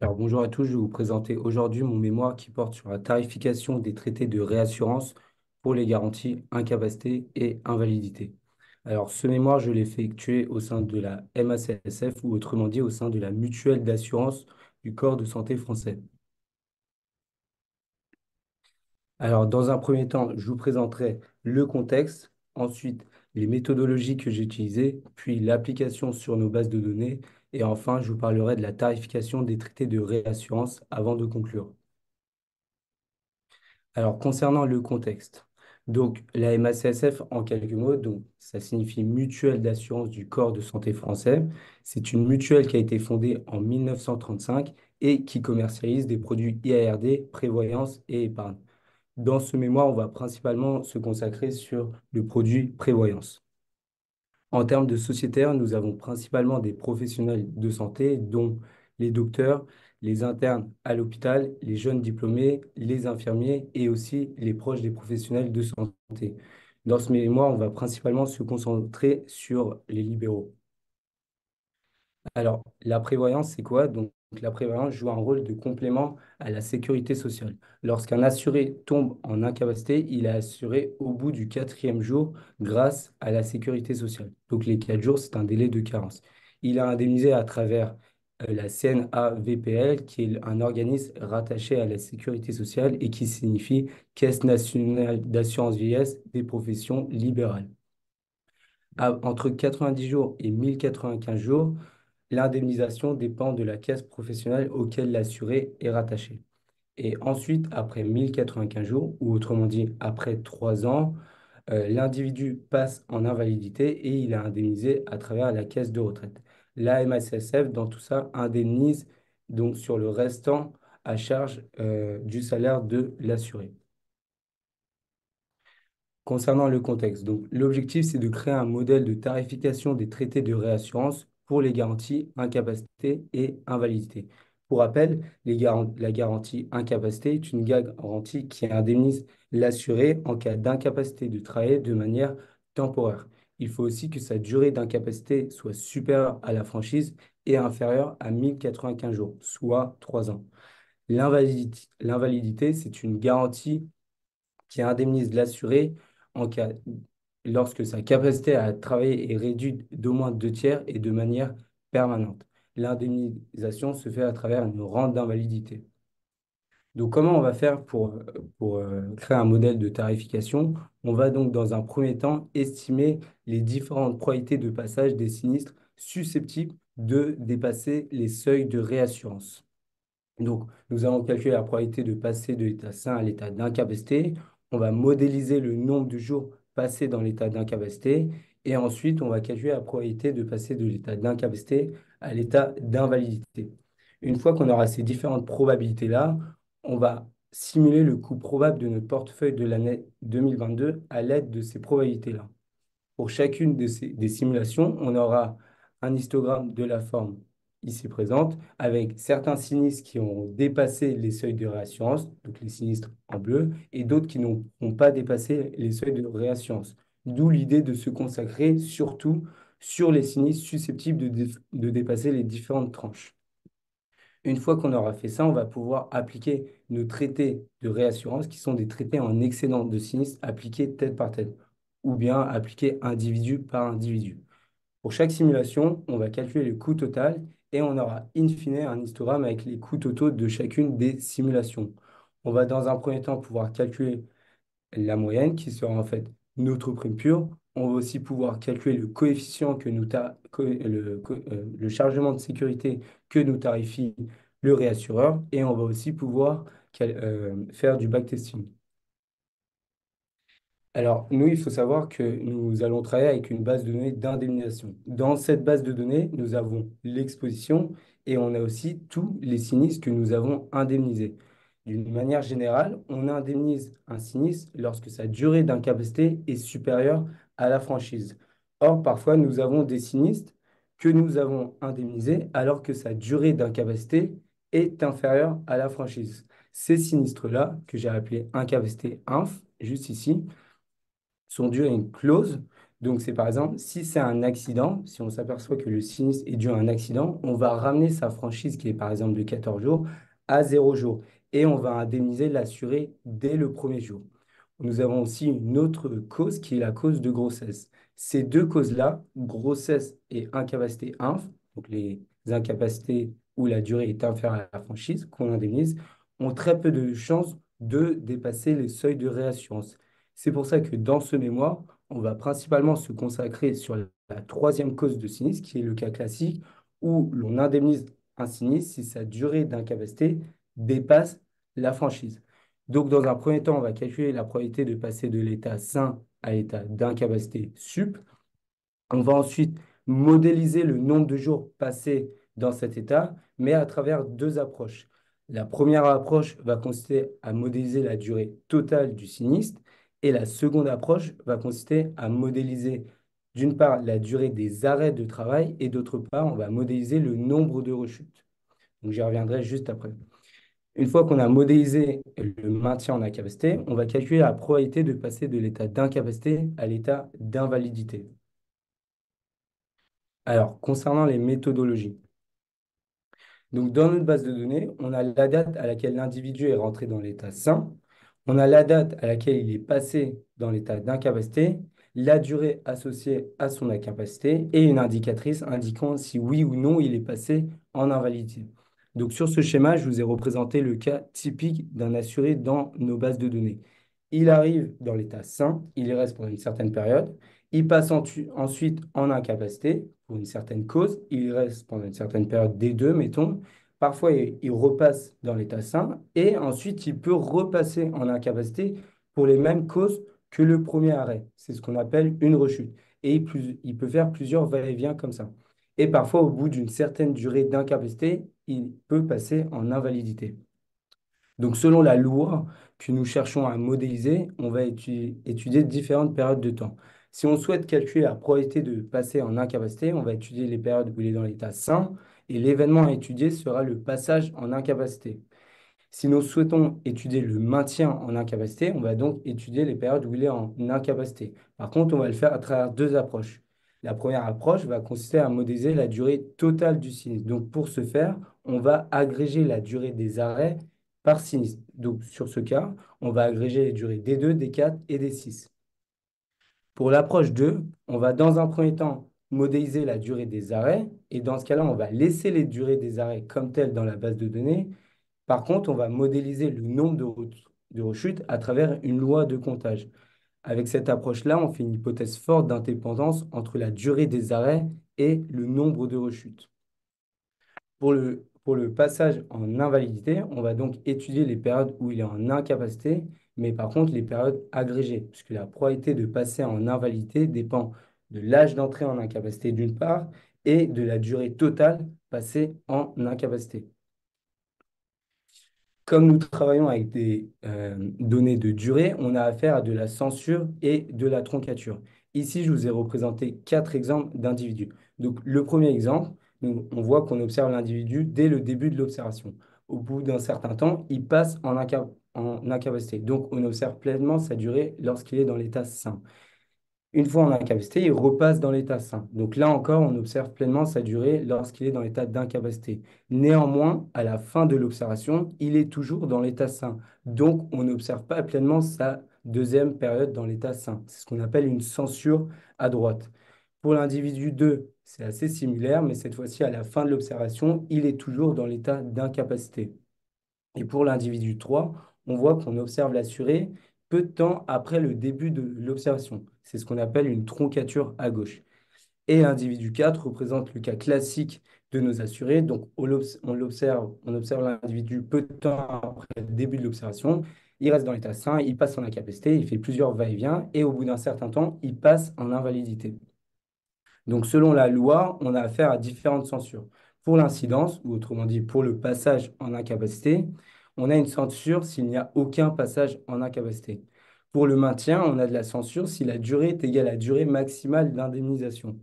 Alors bonjour à tous, je vais vous présenter aujourd'hui mon mémoire qui porte sur la tarification des traités de réassurance pour les garanties incapacité et invalidité. Alors ce mémoire, je l'ai effectué au sein de la MACSF ou autrement dit au sein de la mutuelle d'assurance du corps de santé français. Alors dans un premier temps, je vous présenterai le contexte, ensuite les méthodologies que j'ai utilisées, puis l'application sur nos bases de données et enfin je vous parlerai de la tarification des traités de réassurance avant de conclure. Alors, concernant le contexte, donc la MACSF, en quelques mots, donc, ça signifie Mutuelle d'assurance du corps de santé français. C'est une mutuelle qui a été fondée en 1935 et qui commercialise des produits IARD, prévoyance et épargne. Dans ce mémoire, on va principalement se consacrer sur le produit prévoyance. En termes de sociétaires, nous avons principalement des professionnels de santé, dont les docteurs, les internes à l'hôpital, les jeunes diplômés, les infirmiers et aussi les proches des professionnels de santé. Dans ce mémoire, on va principalement se concentrer sur les libéraux. Alors, la prévoyance, c'est quoi? Donc, la prévoyance joue un rôle de complément à la sécurité sociale. Lorsqu'un assuré tombe en incapacité, il est assuré au bout du quatrième jour grâce à la sécurité sociale. Donc, les 4 jours, c'est un délai de carence. Il est indemnisé à travers la CNAVPL, qui est un organisme rattaché à la sécurité sociale et qui signifie Caisse nationale d'assurance vieillesse des professions libérales. Entre 90 jours et 1095 jours, l'indemnisation dépend de la caisse professionnelle auquel l'assuré est rattaché. Et ensuite, après 1095 jours, ou autrement dit après 3 ans, l'individu passe en invalidité et il est indemnisé à travers la caisse de retraite. La MACSF, dans tout ça, indemnise donc sur le restant à charge du salaire de l'assuré. Concernant le contexte, donc l'objectif, c'est de créer un modèle de tarification des traités de réassurance pour les garanties incapacité et invalidité. Pour rappel, la garantie incapacité est une garantie qui indemnise l'assuré en cas d'incapacité de travailler de manière temporaire. Il faut aussi que sa durée d'incapacité soit supérieure à la franchise et inférieure à 1095 jours, soit 3 ans. L'invalidité, c'est une garantie qui indemnise l'assuré en cas, lorsque sa capacité à travailler est réduite d'au moins 2 tiers et de manière permanente. L'indemnisation se fait à travers une rente d'invalidité. Donc, comment on va faire pour créer un modèle de tarification? On va donc, dans un premier temps, estimer les différentes probabilités de passage des sinistres susceptibles de dépasser les seuils de réassurance. Donc, nous allons calculer la probabilité de passer de l'état sain à l'état d'incapacité. On va modéliser le nombre de jours passés dans l'état d'incapacité. Et ensuite, on va calculer la probabilité de passer de l'état d'incapacité à l'état d'invalidité. Une fois qu'on aura ces différentes probabilités-là, on va simuler le coût probable de notre portefeuille de l'année 2022 à l'aide de ces probabilités-là. Pour chacune des simulations, on aura un histogramme de la forme ici présente, avec certains sinistres qui ont dépassé les seuils de réassurance, donc les sinistres en bleu, et d'autres qui n'ont pas dépassé les seuils de réassurance. D'où l'idée de se consacrer surtout sur les sinistres susceptibles de dépasser les différentes tranches. Une fois qu'on aura fait ça, on va pouvoir appliquer nos traités de réassurance qui sont des traités en excédent de sinistre appliqués tête par tête ou bien appliqués individu par individu. Pour chaque simulation, on va calculer le coût total et on aura in fine un histogramme avec les coûts totaux de chacune des simulations. On va dans un premier temps pouvoir calculer la moyenne qui sera en fait notre prime pure. On va aussi pouvoir calculer le coefficient que le chargement de sécurité que nous tarifie le réassureur et on va aussi pouvoir faire du backtesting. Alors, nous, il faut savoir que nous allons travailler avec une base de données d'indemnisation. Dans cette base de données, nous avons l'exposition et on a aussi tous les sinistres que nous avons indemnisés. D'une manière générale, on indemnise un sinistre lorsque sa durée d'incapacité est supérieure à la franchise. Or, parfois, nous avons des sinistres que nous avons indemnisés alors que sa durée d'incapacité est inférieure à la franchise. Ces sinistres-là, que j'ai appelés incapacité inf, juste ici, sont dus à une clause Donc, c'est par exemple, si c'est un accident, si on s'aperçoit que le sinistre est dû à un accident, on va ramener sa franchise, qui est par exemple de 14 jours, à 0 jours. Et on va indemniser l'assuré dès le premier jour. Nous avons aussi une autre cause qui est la cause de grossesse. Ces deux causes-là, grossesse et incapacité inf, donc les incapacités où la durée est inférieure à la franchise qu'on indemnise, ont très peu de chances de dépasser les seuils de réassurance. C'est pour ça que dans ce mémoire, on va principalement se consacrer sur la troisième cause de sinistre, qui est le cas classique, où l'on indemnise un sinistre si sa durée d'incapacité dépasse la franchise. Donc, dans un premier temps, on va calculer la probabilité de passer de l'état sain à l'état d'incapacité sup. On va ensuite modéliser le nombre de jours passés dans cet état, mais à travers deux approches. La première approche va consister à modéliser la durée totale du sinistre et la seconde approche va consister à modéliser d'une part la durée des arrêts de travail et d'autre part, on va modéliser le nombre de rechutes. Donc j'y reviendrai juste après. Une fois qu'on a modélisé le maintien en incapacité, on va calculer la probabilité de passer de l'état d'incapacité à l'état d'invalidité. Alors, concernant les méthodologies, donc dans notre base de données, on a la date à laquelle l'individu est rentré dans l'état sain, on a la date à laquelle il est passé dans l'état d'incapacité, la durée associée à son incapacité et une indicatrice indiquant si oui ou non il est passé en invalidité. Donc sur ce schéma, je vous ai représenté le cas typique d'un assuré dans nos bases de données. Il arrive dans l'état sain, il y reste pendant une certaine période, il passe ensuite en incapacité pour une certaine cause, il y reste pendant une certaine période des deux, mettons. Parfois, il repasse dans l'état sain et ensuite, il peut repasser en incapacité pour les mêmes causes que le premier arrêt. C'est ce qu'on appelle une rechute. Et il peut faire plusieurs va-et-vient comme ça. Et parfois, au bout d'une certaine durée d'incapacité, il peut passer en invalidité. Donc, selon la loi que nous cherchons à modéliser, on va étudier différentes périodes de temps. Si on souhaite calculer la probabilité de passer en incapacité, on va étudier les périodes où il est dans l'état sain et l'événement à étudier sera le passage en incapacité. Si nous souhaitons étudier le maintien en incapacité, on va donc étudier les périodes où il est en incapacité. Par contre, on va le faire à travers deux approches. La première approche va consister à modéliser la durée totale du sinistre. Donc, pour ce faire, on va agréger la durée des arrêts par sinistre. Donc, sur ce cas, on va agréger les durées des 2, des 4 et des 6. Pour l'approche 2, on va dans un premier temps modéliser la durée des arrêts. Et dans ce cas-là, on va laisser les durées des arrêts comme telles dans la base de données. Par contre, on va modéliser le nombre de rechutes à travers une loi de comptage. Avec cette approche-là, on fait une hypothèse forte d'indépendance entre la durée des arrêts et le nombre de rechutes. Pour le passage en invalidité, on va donc étudier les périodes où il est en incapacité, mais par contre les périodes agrégées, puisque la probabilité de passer en invalidité dépend de l'âge d'entrée en incapacité d'une part et de la durée totale passée en incapacité. Comme nous travaillons avec des données de durée, on a affaire à de la censure et de la troncature. Ici, je vous ai représenté quatre exemples d'individus. Donc, le premier exemple, on voit qu'on observe l'individu dès le début de l'observation. Au bout d'un certain temps, il passe en incapacité. Donc, on observe pleinement sa durée lorsqu'il est dans l'état sain. Une fois en incapacité, il repasse dans l'état sain. Donc là encore, on observe pleinement sa durée lorsqu'il est dans l'état d'incapacité. Néanmoins, à la fin de l'observation, il est toujours dans l'état sain. Donc, on n'observe pas pleinement sa deuxième période dans l'état sain. C'est ce qu'on appelle une censure à droite. Pour l'individu 2, c'est assez similaire, mais cette fois-ci, à la fin de l'observation, il est toujours dans l'état d'incapacité. Et pour l'individu 3, on voit qu'on observe l'assuré peu de temps après le début de l'observation. C'est ce qu'on appelle une troncature à gauche. Et l'individu 4 représente le cas classique de nos assurés. Donc, on observe l'individu peu de temps après le début de l'observation. Il reste dans l'état sain, il passe en incapacité, il fait plusieurs va-et-vient et au bout d'un certain temps, il passe en invalidité. Donc, selon la loi, on a affaire à différentes censures. Pour l'incidence, ou autrement dit pour le passage en incapacité, on a une censure s'il n'y a aucun passage en incapacité. Pour le maintien, on a de la censure si la durée est égale à la durée maximale d'indemnisation.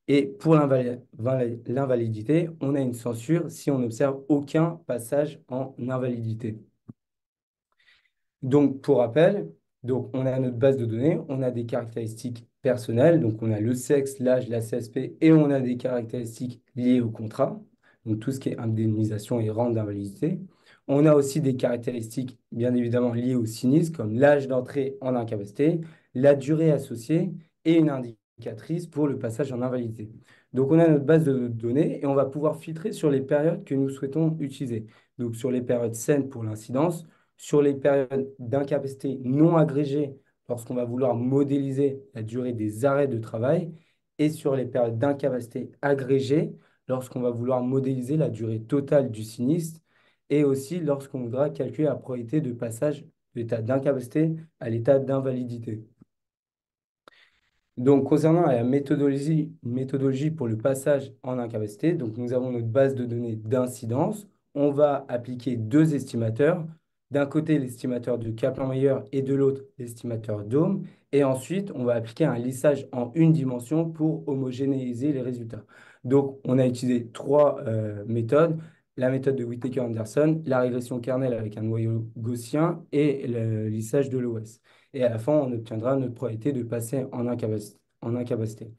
Et pour l'invalidité, on a une censure si on n'observe aucun passage en invalidité. Donc, pour rappel, Donc, on a notre base de données, on a des caractéristiques personnelles, donc on a le sexe, l'âge, la CSP, et on a des caractéristiques liées au contrat, donc tout ce qui est indemnisation et rente d'invalidité. On a aussi des caractéristiques, bien évidemment, liées au sinistre, comme l'âge d'entrée en incapacité, la durée associée et une indicatrice pour le passage en invalidité. Donc, on a notre base de données et on va pouvoir filtrer sur les périodes que nous souhaitons utiliser. Donc, sur les périodes saines pour l'incidence, sur les périodes d'incapacité non agrégées, lorsqu'on va vouloir modéliser la durée des arrêts de travail, et sur les périodes d'incapacité agrégées, lorsqu'on va vouloir modéliser la durée totale du sinistre, et aussi lorsqu'on voudra calculer la probabilité de passage de l'état d'incapacité à l'état d'invalidité. Donc, concernant la méthodologie pour le passage en incapacité, donc nous avons notre base de données d'incidence. On va appliquer deux estimateurs. D'un côté, l'estimateur de Kaplan-Meier et de l'autre, l'estimateur d'Ohm. Et ensuite, on va appliquer un lissage en une dimension pour homogénéiser les résultats. Donc, on a utilisé trois méthodes. La méthode de Whittaker-Anderson, la régression kernel avec un noyau gaussien et le lissage de l'OS. Et à la fin, on obtiendra notre probabilité de passer en incapacité.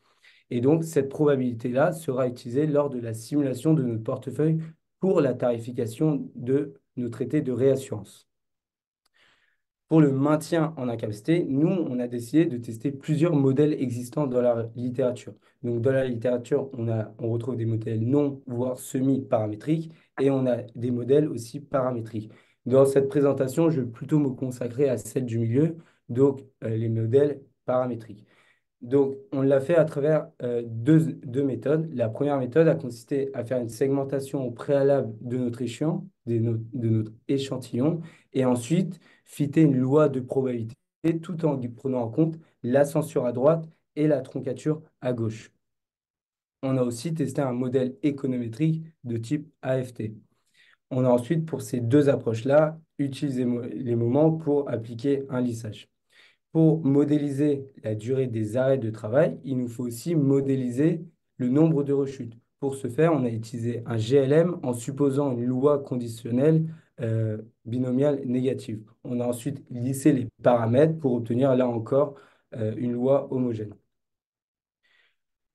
Et donc, cette probabilité-là sera utilisée lors de la simulation de notre portefeuille pour la tarification de nos traités de réassurance. Pour le maintien en incapacité, nous, on a décidé de tester plusieurs modèles existants dans la littérature. Donc, dans la littérature, on retrouve des modèles non, voire semi-paramétriques, et on a des modèles aussi paramétriques. Dans cette présentation, je vais plutôt me consacrer à celle du milieu, donc les modèles paramétriques. Donc, on l'a fait à travers deux méthodes. La première méthode a consisté à faire une segmentation au préalable de notre de notre échantillon, et ensuite fitter une loi de probabilité tout en prenant en compte la censure à droite et la troncature à gauche. On a aussi testé un modèle économétrique de type AFT. On a ensuite, pour ces deux approches-là, utilisé les moments pour appliquer un lissage. Pour modéliser la durée des arrêts de travail, il nous faut aussi modéliser le nombre de rechutes. Pour ce faire, on a utilisé un GLM en supposant une loi conditionnelle binomiale négative. On a ensuite lissé les paramètres pour obtenir là encore une loi homogène.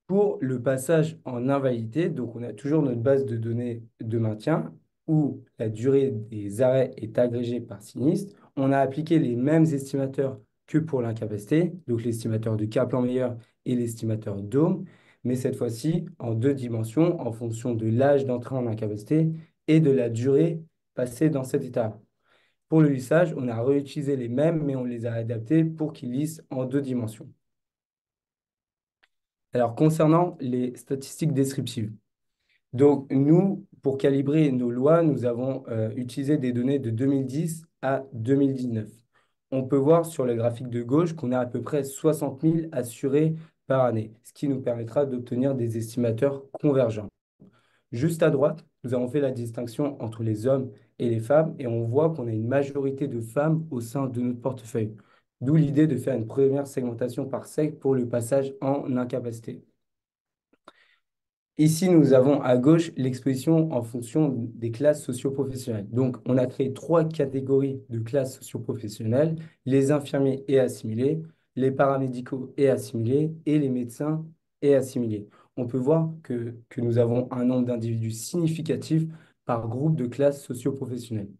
Pour le passage en invalidité, donc on a toujours notre base de données de maintien où la durée des arrêts est agrégée par sinistre. On a appliqué les mêmes estimateurs que pour l'incapacité, donc l'estimateur de Kaplan-Meier et l'estimateur d'Ohm, mais cette fois-ci en deux dimensions en fonction de l'âge d'entrée en incapacité et de la durée passée dans cet état. Pour le lissage, on a réutilisé les mêmes, mais on les a adaptés pour qu'ils lissent en deux dimensions. Alors, concernant les statistiques descriptives, donc nous, pour calibrer nos lois, nous avons utilisé des données de 2010 à 2019. On peut voir sur le graphique de gauche qu'on a à peu près 60 000 assurés par année, ce qui nous permettra d'obtenir des estimateurs convergents. Juste à droite, nous avons fait la distinction entre les hommes et les femmes et on voit qu'on a une majorité de femmes au sein de notre portefeuille. D'où l'idée de faire une première segmentation par sexe pour le passage en incapacité. Ici, nous avons à gauche l'exposition en fonction des classes socio-professionnelles. Donc, on a créé trois catégories de classes socio-professionnelles, les infirmiers et assimilés, les paramédicaux et assimilés, et les médecins et assimilés. On peut voir que nous avons un nombre d'individus significatif par groupe de classes socio-professionnelles.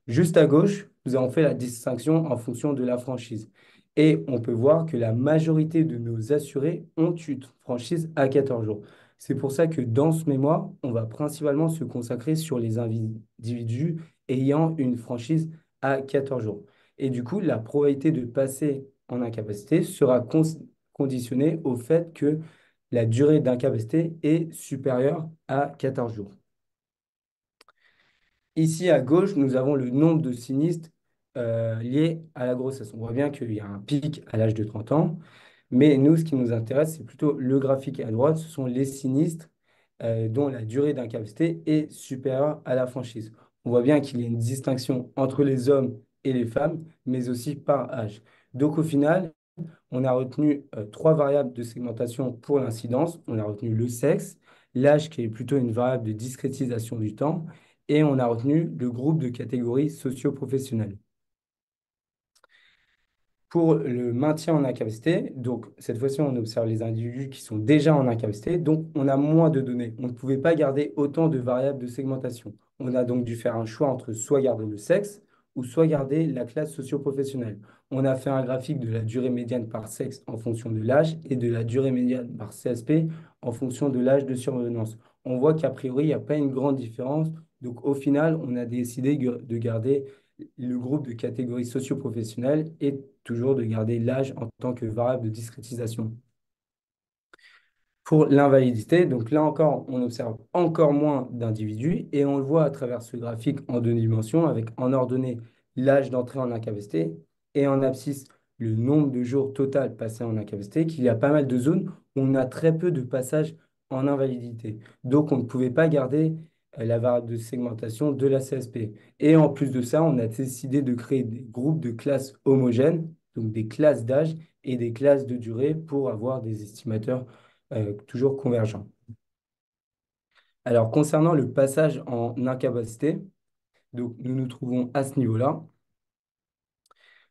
Juste à gauche, nous avons fait la distinction en fonction de la franchise. Et on peut voir que la majorité de nos assurés ont une franchise à 14 jours. C'est pour ça que dans ce mémoire, on va principalement se consacrer sur les individus ayant une franchise à 14 jours. Et du coup, la probabilité de passer en incapacité sera conditionnée au fait que la durée d'incapacité est supérieure à 14 jours. Ici, à gauche, nous avons le nombre de sinistres liés à la grossesse. On voit bien qu'il y a un pic à l'âge de 30 ans, mais nous, ce qui nous intéresse, c'est plutôt le graphique à droite. Ce sont les sinistres dont la durée d'incapacité est supérieure à la franchise. On voit bien qu'il y a une distinction entre les hommes et les femmes, mais aussi par âge. Donc, au final, on a retenu trois variables de segmentation pour l'incidence. On a retenu le sexe, l'âge qui est plutôt une variable de discrétisation du temps, et on a retenu le groupe de catégories socio-professionnelles. Pour le maintien en incapacité, donc cette fois-ci, on observe les individus qui sont déjà en incapacité, donc on a moins de données. On ne pouvait pas garder autant de variables de segmentation. On a donc dû faire un choix entre soit garder le sexe ou soit garder la classe socio-professionnelle. On a fait un graphique de la durée médiane par sexe en fonction de l'âge et de la durée médiane par CSP en fonction de l'âge de survenance. On voit qu'a priori, il n'y a pas une grande différence. Donc au final, on a décidé de garder le groupe de catégories socio-professionnelles et toujours de garder l'âge en tant que variable de discrétisation. Pour l'invalidité, donc là encore, on observe encore moins d'individus et on le voit à travers ce graphique en deux dimensions avec en ordonnée l'âge d'entrée en incapacité et en abscisse le nombre de jours total passés en incapacité, qu'il y a pas mal de zones où on a très peu de passages en invalidité. Donc on ne pouvait pas garder la variable de segmentation de la CSP. Et en plus de ça, on a décidé de créer des groupes de classes homogènes, donc des classes d'âge et des classes de durée pour avoir des estimateurs toujours convergent. Alors, concernant le passage en incapacité, donc nous nous trouvons à ce niveau-là.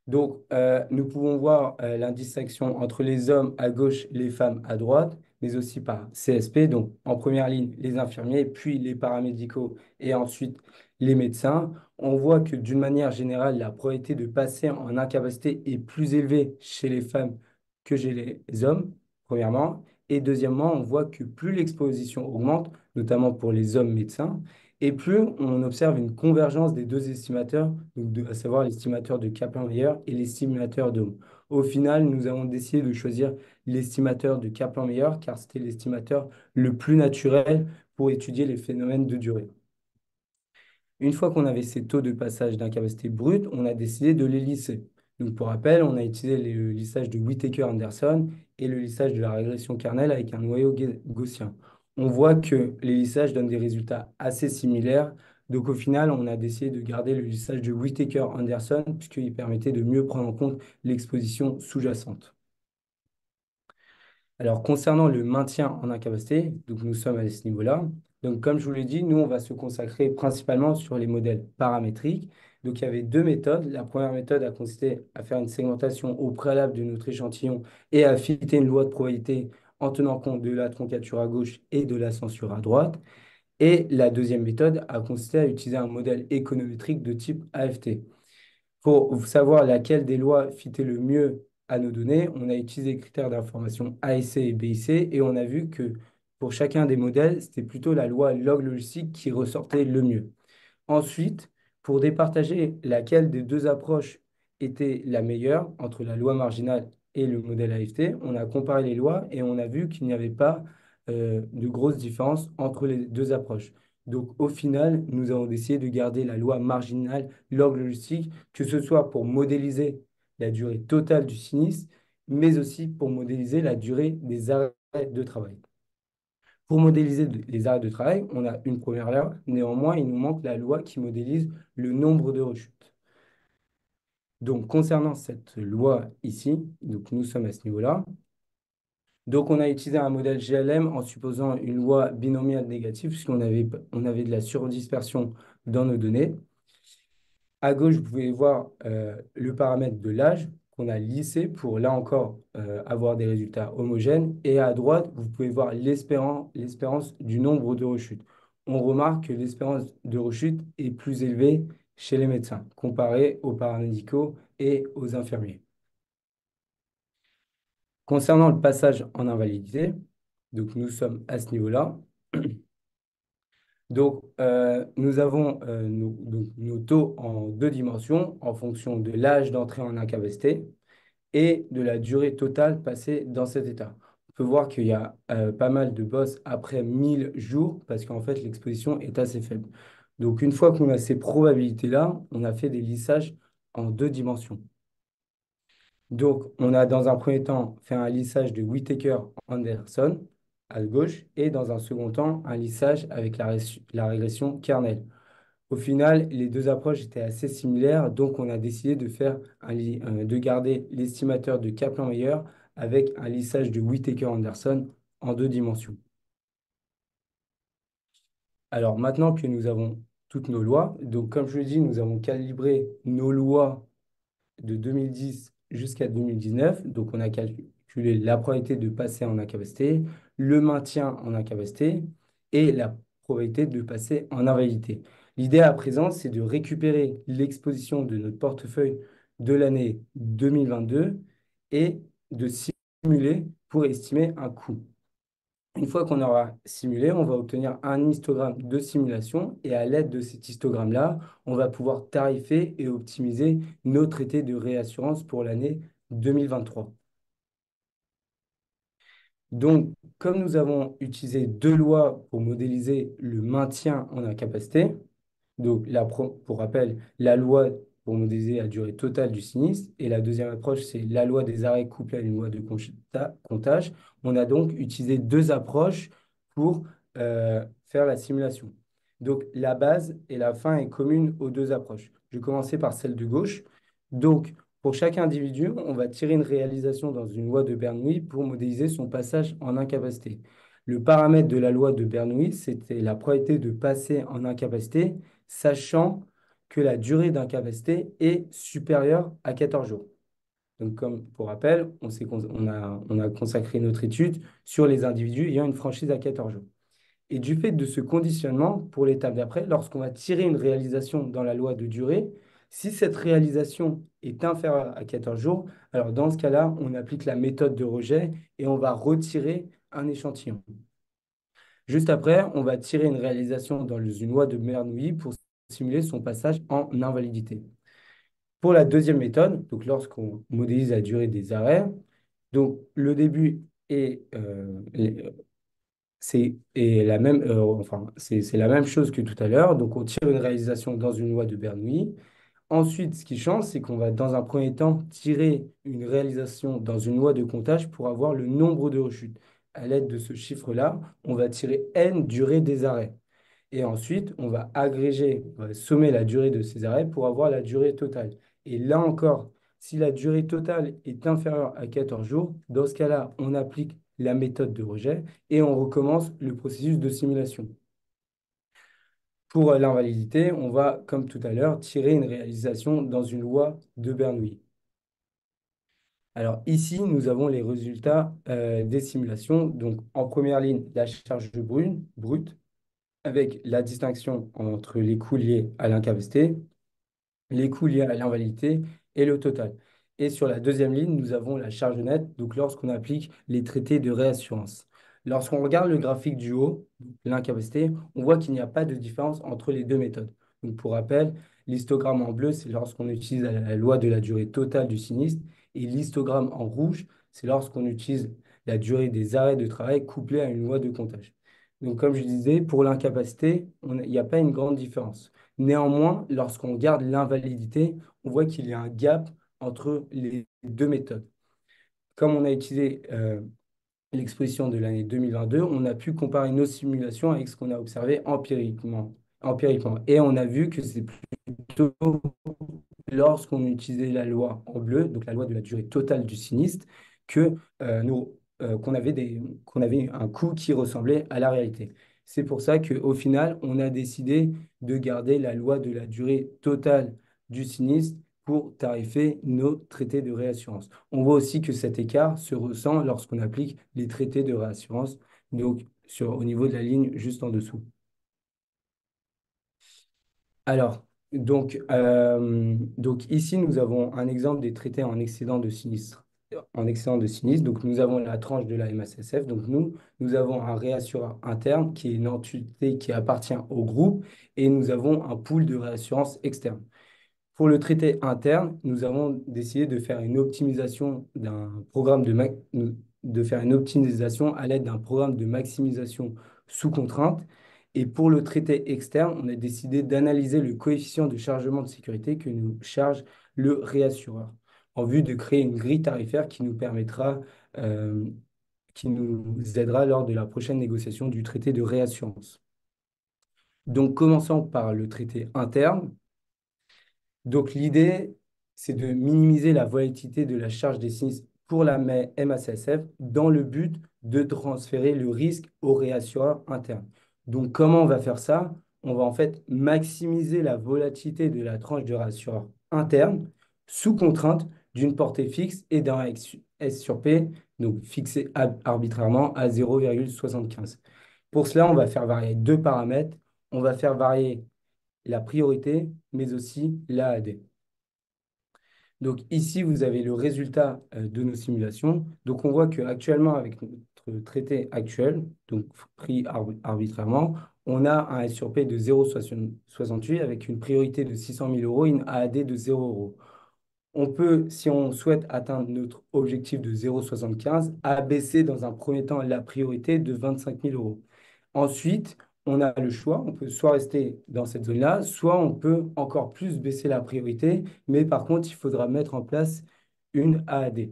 Donc, nous pouvons voir l'indistinction entre les hommes à gauche, les femmes à droite, mais aussi par CSP. Donc, en première ligne, les infirmiers, puis les paramédicaux et ensuite les médecins. On voit que d'une manière générale, la probabilité de passer en incapacité est plus élevée chez les femmes que chez les hommes, premièrement. Et deuxièmement, on voit que plus l'exposition augmente, notamment pour les hommes médecins, et plus on observe une convergence des deux estimateurs, donc à savoir l'estimateur de Kaplan-Meier et l'estimateur d'Ohm. Au final, nous avons décidé de choisir l'estimateur de Kaplan-Meier car c'était l'estimateur le plus naturel pour étudier les phénomènes de durée. Une fois qu'on avait ces taux de passage d'incapacité brute, on a décidé de les lisser. Donc, pour rappel, on a utilisé le lissage de Whittaker-Anderson et le lissage de la régression kernel avec un noyau gaussien. On voit que les lissages donnent des résultats assez similaires. Donc, au final, on a décidé de garder le lissage de Whittaker-Anderson puisqu'il permettait de mieux prendre en compte l'exposition sous-jacente. Alors, concernant le maintien en incapacité, donc nous sommes à ce niveau-là. Donc, comme je vous l'ai dit, nous, on va se consacrer principalement sur les modèles paramétriques. Donc, il y avait deux méthodes. La première méthode a consisté à faire une segmentation au préalable de notre échantillon et à fitter une loi de probabilité en tenant compte de la troncature à gauche et de la censure à droite. Et la deuxième méthode a consisté à utiliser un modèle économétrique de type AFT. Pour savoir laquelle des lois fitait le mieux à nos données, on a utilisé les critères d'information ASC et BIC et on a vu que pour chacun des modèles, c'était plutôt la loi log logistique qui ressortait le mieux. Ensuite, pour départager laquelle des deux approches était la meilleure entre la loi marginale et le modèle AFT, on a comparé les lois et on a vu qu'il n'y avait pas de grosses différences entre les deux approches. Donc, au final, nous avons décidé de garder la loi marginale log logistique, que ce soit pour modéliser la durée totale du sinistre, mais aussi pour modéliser la durée des arrêts de travail. Pour modéliser les arrêts de travail, on a une première loi. Néanmoins, il nous manque la loi qui modélise le nombre de rechutes. Donc, concernant cette loi ici, donc nous sommes à ce niveau-là. Donc, on a utilisé un modèle GLM en supposant une loi binomiale négative, puisqu'on avait de la surdispersion dans nos données. À gauche, vous pouvez voir le paramètre de l'âge qu'on a lissé pour, là encore, avoir des résultats homogènes. Et à droite, vous pouvez voir l'espérance du nombre de rechutes. On remarque que l'espérance de rechute est plus élevée chez les médecins, comparé aux paramédicaux et aux infirmiers. Concernant le passage en invalidité, donc nous sommes à ce niveau-là. Donc, nous avons nos taux en deux dimensions en fonction de l'âge d'entrée en incapacité et de la durée totale passée dans cet état. On peut voir qu'il y a pas mal de bosses après 1000 jours parce qu'en fait, l'exposition est assez faible. Donc, une fois qu'on a ces probabilités-là, on a fait des lissages en deux dimensions. Donc, on a dans un premier temps fait un lissage de Whittaker-Anderson à gauche et dans un second temps un lissage avec la régression kernel. Au final, les deux approches étaient assez similaires, donc on a décidé de de garder l'estimateur de Kaplan-Meier avec un lissage de Whittaker-Anderson en deux dimensions. Alors maintenant que nous avons toutes nos lois, donc comme je l'ai dit, nous avons calibré nos lois de 2010 jusqu'à 2019. Donc, on a calculé la probabilité de passer en incapacité, le maintien en incapacité et la probabilité de passer en invalidité. L'idée à présent, c'est de récupérer l'exposition de notre portefeuille de l'année 2022 et de simuler pour estimer un coût. Une fois qu'on aura simulé, on va obtenir un histogramme de simulation et à l'aide de cet histogramme-là, on va pouvoir tarifer et optimiser nos traités de réassurance pour l'année 2023. Donc, comme nous avons utilisé deux lois pour modéliser le maintien en incapacité, donc pour rappel, la loi pour modéliser la durée totale du sinistre et la deuxième approche, c'est la loi des arrêts couplée à une loi de comptage. On a donc utilisé deux approches pour faire la simulation. Donc, la base et la fin est commune aux deux approches. Je vais commencer par celle de gauche. Donc, pour chaque individu, on va tirer une réalisation dans une loi de Bernoulli pour modéliser son passage en incapacité. Le paramètre de la loi de Bernoulli, c'était la probabilité de passer en incapacité, sachant que la durée d'incapacité est supérieure à 14 jours. Donc, comme pour rappel, on a consacré notre étude sur les individus ayant une franchise à 14 jours. Et du fait de ce conditionnement, pour l'étape d'après, lorsqu'on va tirer une réalisation dans la loi de durée, si cette réalisation est inférieure à 14 jours, alors dans ce cas-là, on applique la méthode de rejet et on va retirer un échantillon. Juste après, on va tirer une réalisation dans une loi de Bernoulli pour simuler son passage en invalidité. Pour la deuxième méthode, donc lorsqu'on modélise la durée des arrêts, donc le début est c'est la même, c'est la même chose que tout à l'heure. Donc, on tire une réalisation dans une loi de Bernoulli. Ensuite, ce qui change, c'est qu'on va, dans un premier temps, tirer une réalisation dans une loi de comptage pour avoir le nombre de rechutes. À l'aide de ce chiffre-là, on va tirer n durée des arrêts. Et ensuite, on va agréger, on va sommer la durée de ces arrêts pour avoir la durée totale. Et là encore, si la durée totale est inférieure à 14 jours, dans ce cas-là, on applique la méthode de rejet et on recommence le processus de simulation. Pour l'invalidité, on va, comme tout à l'heure, tirer une réalisation dans une loi de Bernoulli. Alors ici, nous avons les résultats des simulations. Donc en première ligne, la charge brute, avec la distinction entre les coûts liés à l'incapacité, les coûts liés à l'invalidité et le total. Et sur la deuxième ligne, nous avons la charge nette, donc lorsqu'on applique les traités de réassurance. Lorsqu'on regarde le graphique du haut, l'incapacité, on voit qu'il n'y a pas de différence entre les deux méthodes. Donc pour rappel, l'histogramme en bleu, c'est lorsqu'on utilise la loi de la durée totale du sinistre, et l'histogramme en rouge, c'est lorsqu'on utilise la durée des arrêts de travail couplée à une loi de comptage. Donc comme je disais, pour l'incapacité, il n'y a pas une grande différence. Néanmoins, lorsqu'on garde l'invalidité, on voit qu'il y a un gap entre les deux méthodes. Comme on a utilisé l'exposition de l'année 2022, on a pu comparer nos simulations avec ce qu'on a observé empiriquement. Et on a vu que c'est plutôt lorsqu'on utilisait la loi en bleu, donc la loi de la durée totale du sinistre, que qu'on avait un coût qui ressemblait à la réalité. C'est pour ça qu'au final, on a décidé de garder la loi de la durée totale du sinistre pour tarifer nos traités de réassurance. On voit aussi que cet écart se ressent lorsqu'on applique les traités de réassurance, donc au niveau de la ligne juste en dessous. Alors, donc ici, nous avons un exemple des traités en excédent de sinistre. En excédent de sinistre, donc nous avons la tranche de la MACSF. Donc nous avons un réassureur interne qui est une entité qui appartient au groupe et nous avons un pool de réassurance externe. Pour le traité interne, nous avons décidé de faire une optimisation d'un programme de faire une optimisation à l'aide d'un programme de maximisation sous contrainte. Et pour le traité externe, on a décidé d'analyser le coefficient de chargement de sécurité que nous charge le réassureur, en vue de créer une grille tarifaire euh, qui nous aidera lors de la prochaine négociation du traité de réassurance. Donc, commençons par le traité interne. Donc, l'idée, c'est de minimiser la volatilité de la charge des sinistres pour la MACSF dans le but de transférer le risque au réassureur interne. Donc, comment on va faire ça? On va en fait maximiser la volatilité de la tranche de réassureur interne sous contrainte d'une portée fixe et d'un S sur P, donc fixé arbitrairement à 0,75. Pour cela, on va faire varier deux paramètres. On va faire varier la priorité, mais aussi l'AAD. Donc ici, vous avez le résultat de nos simulations. Donc on voit qu'actuellement, avec notre traité actuel, donc pris arbitrairement, on a un S sur P de 0,68 avec une priorité de 600 000 euros et une AAD de 0 euros. On peut, si on souhaite atteindre notre objectif de 0,75, abaisser dans un premier temps la priorité de 25 000 euros. Ensuite, on a le choix, on peut soit rester dans cette zone-là, soit on peut encore plus baisser la priorité, mais par contre, il faudra mettre en place une AAD.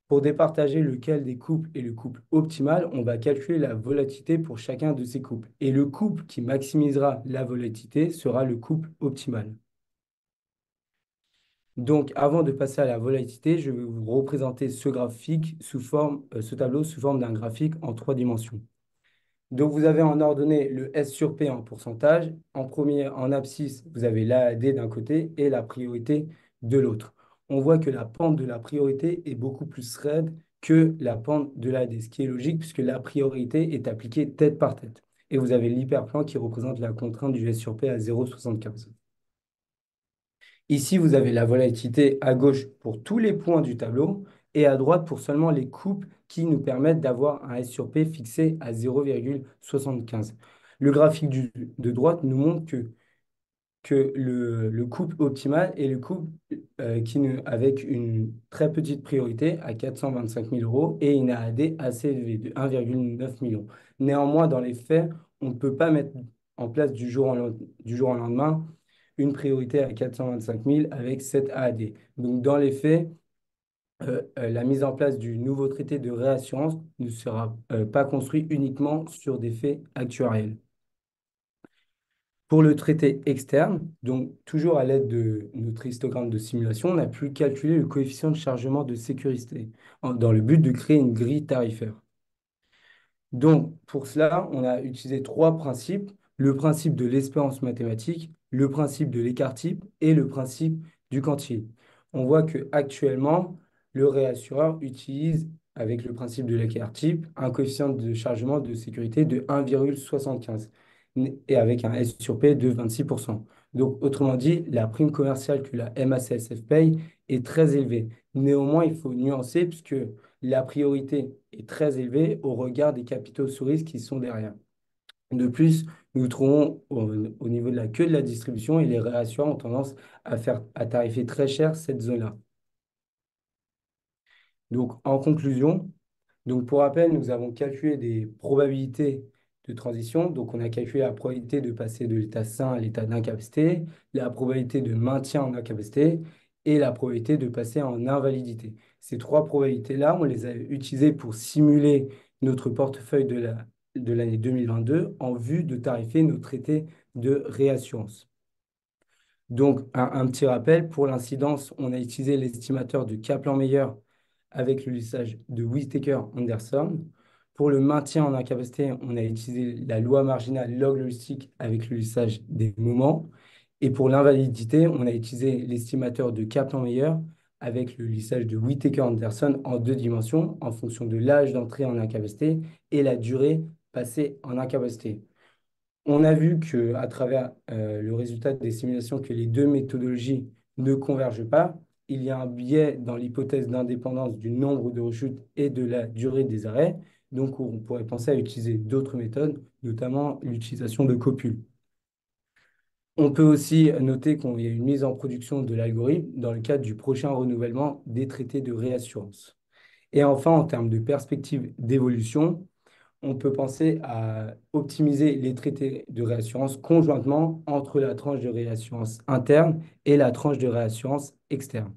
Pour départager lequel des couples est le couple optimal, on va calculer la volatilité pour chacun de ces couples. Et le couple qui maximisera la volatilité sera le couple optimal. Donc, avant de passer à la volatilité, je vais vous représenter ce graphique ce tableau sous forme d'un graphique en trois dimensions. Donc, vous avez en ordonnée le S sur P en pourcentage. En premier, en abscisse, vous avez l'AAD d'un côté et la priorité de l'autre. On voit que la pente de la priorité est beaucoup plus raide que la pente de l'AAD, ce qui est logique puisque la priorité est appliquée tête par tête. Et vous avez l'hyperplan qui représente la contrainte du S sur P à 0,75. Ici, vous avez la volatilité à gauche pour tous les points du tableau et à droite pour seulement les coupes qui nous permettent d'avoir un S sur P fixé à 0,75. Le graphique de droite nous montre que le couple optimal est le couple avec une très petite priorité à 425 000 euros et une AAD assez élevée de 1,9 million. Néanmoins, dans les faits, on ne peut pas mettre en place du jour au lendemain une priorité à 425 000 avec cette AAD. Donc, dans les faits, la mise en place du nouveau traité de réassurance ne sera pas construit uniquement sur des faits actuariels. Pour le traité externe, donc toujours à l'aide de notre histogramme de simulation, on a pu calculer le coefficient de chargement de sécurité dans le but de créer une grille tarifaire. Donc, pour cela, on a utilisé trois principes, le principe de l'espérance mathématique, le principe de l'écart-type et le principe du quantile. On voit que actuellement, le réassureur utilise, avec le principe de l'écart-type, un coefficient de chargement de sécurité de 1,75 et avec un S sur P de 26%. Donc, autrement dit, la prime commerciale que la MACSF paye est très élevée. Néanmoins, il faut nuancer puisque la priorité est très élevée au regard des capitaux sous risque qui sont derrière. De plus, nous trouvons au niveau de la queue de la distribution et les réassureurs ont tendance à tarifer très cher cette zone-là. Donc, en conclusion, donc pour rappel, nous avons calculé des probabilités de transition. Donc, on a calculé la probabilité de passer de l'état sain à l'état d'incapacité, la probabilité de maintien en incapacité et la probabilité de passer en invalidité. Ces trois probabilités-là, on les a utilisées pour simuler notre portefeuille de l'année 2022 en vue de tarifer nos traités de réassurance. Donc, un petit rappel, pour l'incidence, on a utilisé l'estimateur de Kaplan-Meier avec le lissage de Whittaker-Anderson. Pour le maintien en incapacité, on a utilisé la loi marginale log-logistique avec le lissage des moments. Et pour l'invalidité, on a utilisé l'estimateur de Kaplan-Meier avec le lissage de Whittaker-Anderson en deux dimensions en fonction de l'âge d'entrée en incapacité et la durée passée en incapacité. On a vu que, à travers le résultat des simulations que les deux méthodologies ne convergent pas. Il y a un biais dans l'hypothèse d'indépendance du nombre de rechutes et de la durée des arrêts. Donc, on pourrait penser à utiliser d'autres méthodes, notamment l'utilisation de copules. On peut aussi noter qu'il y a une mise en production de l'algorithme dans le cadre du prochain renouvellement des traités de réassurance. Et enfin, en termes de perspective d'évolution, on peut penser à optimiser les traités de réassurance conjointement entre la tranche de réassurance interne et la tranche de réassurance externe.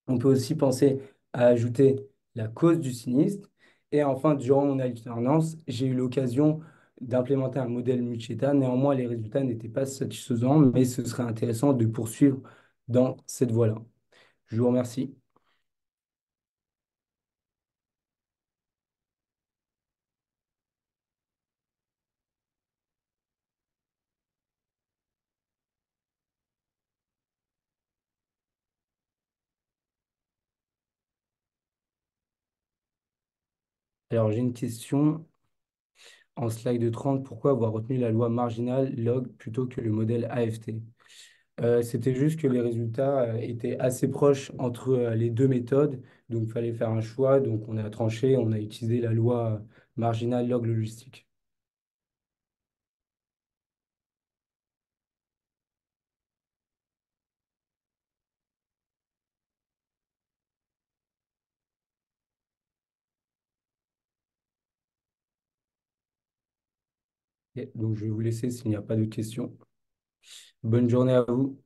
On peut aussi penser à ajouter la cause du sinistre. Et enfin, durant mon alternance, j'ai eu l'occasion d'implémenter un modèle multi-état. Néanmoins, les résultats n'étaient pas satisfaisants, mais ce serait intéressant de poursuivre dans cette voie-là. Je vous remercie. Alors, j'ai une question en slide 30. Pourquoi avoir retenu la loi marginale log plutôt que le modèle AFT? C'était juste que les résultats étaient assez proches entre les deux méthodes, donc il fallait faire un choix. Donc, on a tranché, on a utilisé la loi marginale log logistique. Et donc, je vais vous laisser s'il n'y a pas de questions. Bonne journée à vous.